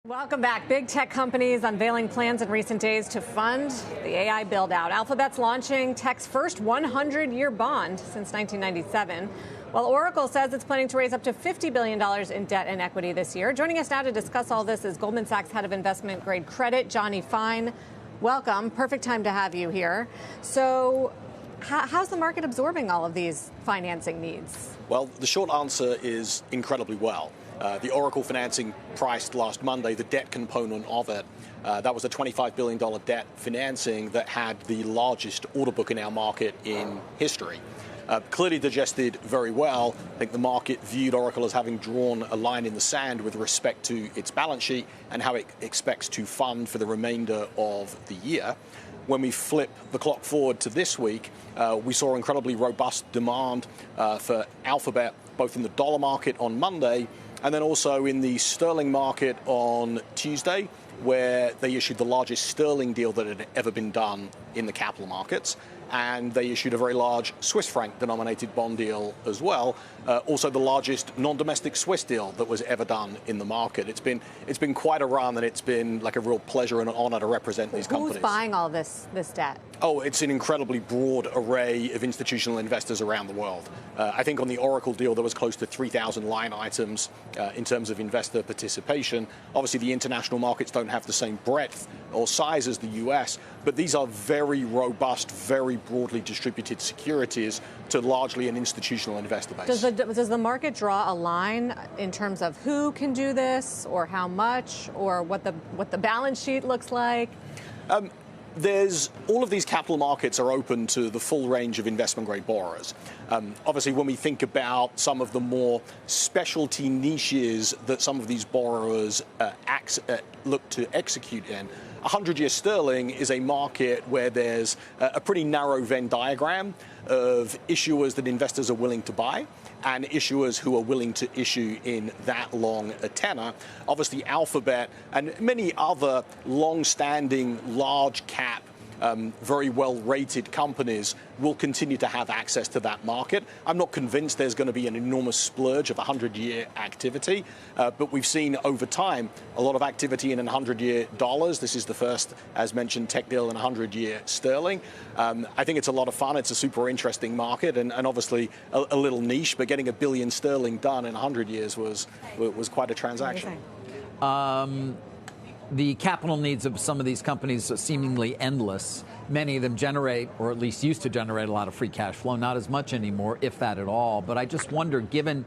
Welcome back. Big tech companies unveiling plans in recent days to fund the AI build-out. Alphabet's launching tech's first 100-year bond since 1997, while Oracle says it's planning to raise up to $50 billion in debt and equity this year. Joining us now to discuss all this is Goldman Sachs head of investment grade credit, Jonny Fine. Welcome. Perfect time to have you here. So how's the market absorbing all of these financing needs? Well, the short answer is incredibly well. The Oracle financing priced last Monday, the debt component of it, that was a $25 billion debt financing that had the largest order book in our market in history. Clearly digested very well. I think the market viewed Oracle as having drawn a line in the sand with respect to its balance sheet and how it expects to fund for the remainder of the year. When we flip the clock forward to this week, we saw incredibly robust demand for Alphabet, both in the dollar market on Monday and then also in the sterling market on Tuesday, where they issued the largest sterling deal that had ever been done in the capital markets. And they issued a very large Swiss franc denominated bond deal as well. Also the largest non-domestic Swiss deal that was ever done in the market. It's been quite a run, and it's been like a real pleasure and an honor to represent these companies. Who's buying all this debt? Oh, it's an incredibly broad array of institutional investors around the world. I think on the Oracle deal, there was close to 3,000 line items in terms of investor participation. Obviously, the international markets don't have the same breadth or size as the US, but these are very robust, very broadly distributed securities to largely an institutional investor base. Does the market draw a line in terms of who can do this, or how much, or what the balance sheet looks like? There's all of these capital markets are open to the full range of investment grade borrowers. Obviously, when we think about some of the more specialty niches that some of these borrowers look to execute in, 100-year sterling is a market where there's a pretty narrow Venn diagram of issuers that investors are willing to buy and issuers who are willing to issue in that long a tenor. Obviously, Alphabet and many other long-standing, large-cap, very well-rated companies will continue to have access to that market. I'm not convinced there's going to be an enormous splurge of 100-year activity, but we've seen over time a lot of activity in 100-year dollars. This is the first, as mentioned, tech deal in 100-year sterling. I think it's a lot of fun. It's a super interesting market, and obviously a little niche, but getting $1 billion sterling done in 100 years was quite a transaction. The capital needs of some of these companies are seemingly endless. Many of them generate, or at least used to generate, a lot of free cash flow. Not as much anymore, if that at all. But I just wonder, given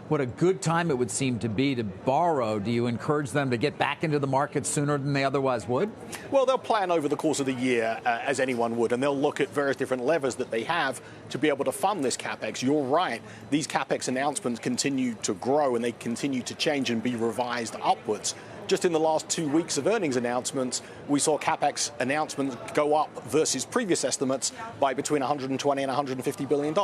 what a good time it would seem to be to borrow, do you encourage them to get back into the market sooner than they otherwise would? Well, they'll plan over the course of the year, as anyone would, and they'll look at various different levers that they have to be able to fund this CapEx. You're right. These CapEx announcements continue to grow, and they continue to change and be revised upwards. Just in the last 2 weeks of earnings announcements, we saw CapEx announcements go up versus previous estimates by between $120 and $150 billion.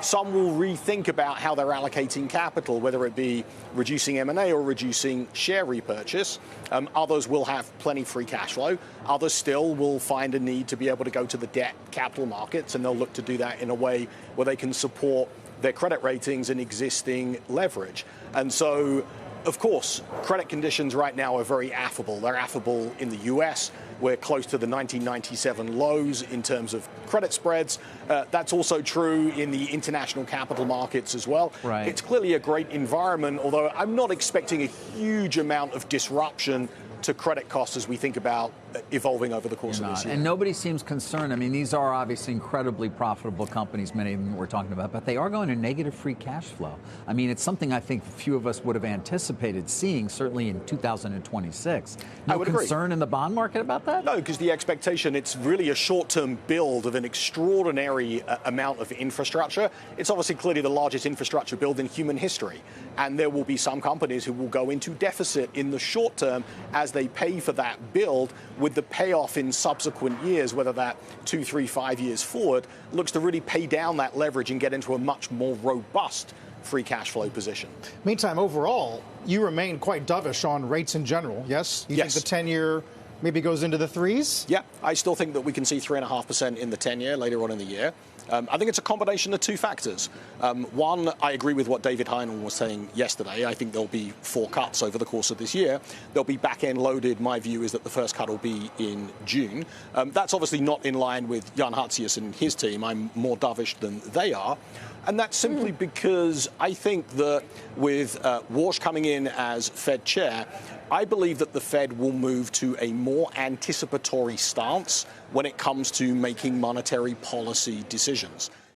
Some will rethink about how they're allocating capital, whether it be reducing M&A or reducing share repurchase. Others will have plenty free cash flow. Others still will find a need to be able to go to the debt capital markets, and they'll look to do that in a way where they can support their credit ratings and existing leverage. And so, of course, credit conditions right now are very affable. They're affable in the US. We're close to the 1997 lows in terms of credit spreads. That's also true in the international capital markets as well. Right. It's clearly a great environment, although I'm not expecting a huge amount of disruption to credit costs as we think about evolving over the course of this year. And nobody seems concerned. I mean, these are obviously incredibly profitable companies, many of them we're talking about, but they are going to negative free cash flow. I mean, it's something I think few of us would have anticipated seeing, certainly in 2026. No concern in the bond market about that? No, because the expectation, it's really a short-term build of an extraordinary amount of infrastructure. It's obviously clearly the largest infrastructure build in human history. And there will be some companies who will go into deficit in the short term as they pay for that build, with the payoff in subsequent years, whether that 2, 3, 5 years forward, looks to really pay down that leverage and get into a much more robust free cash flow position. Meantime, overall, you remain quite dovish on rates in general, yes? You think the 10-year maybe goes into the threes? Yeah, I still think that we can see 3.5% in the 10-year later on in the year. I think it's a combination of two factors. One, I agree with what David Heinen was saying yesterday. I think there'll be 4 cuts over the course of this year. They'll be back-end loaded. My view is that the first cut will be in June. That's obviously not in line with Jan Hatzius and his team. I'm more dovish than they are. And that's simply because I think that with Warsh coming in as Fed chair, I believe that the Fed will move to a more anticipatory stance when it comes to making monetary policy decisions.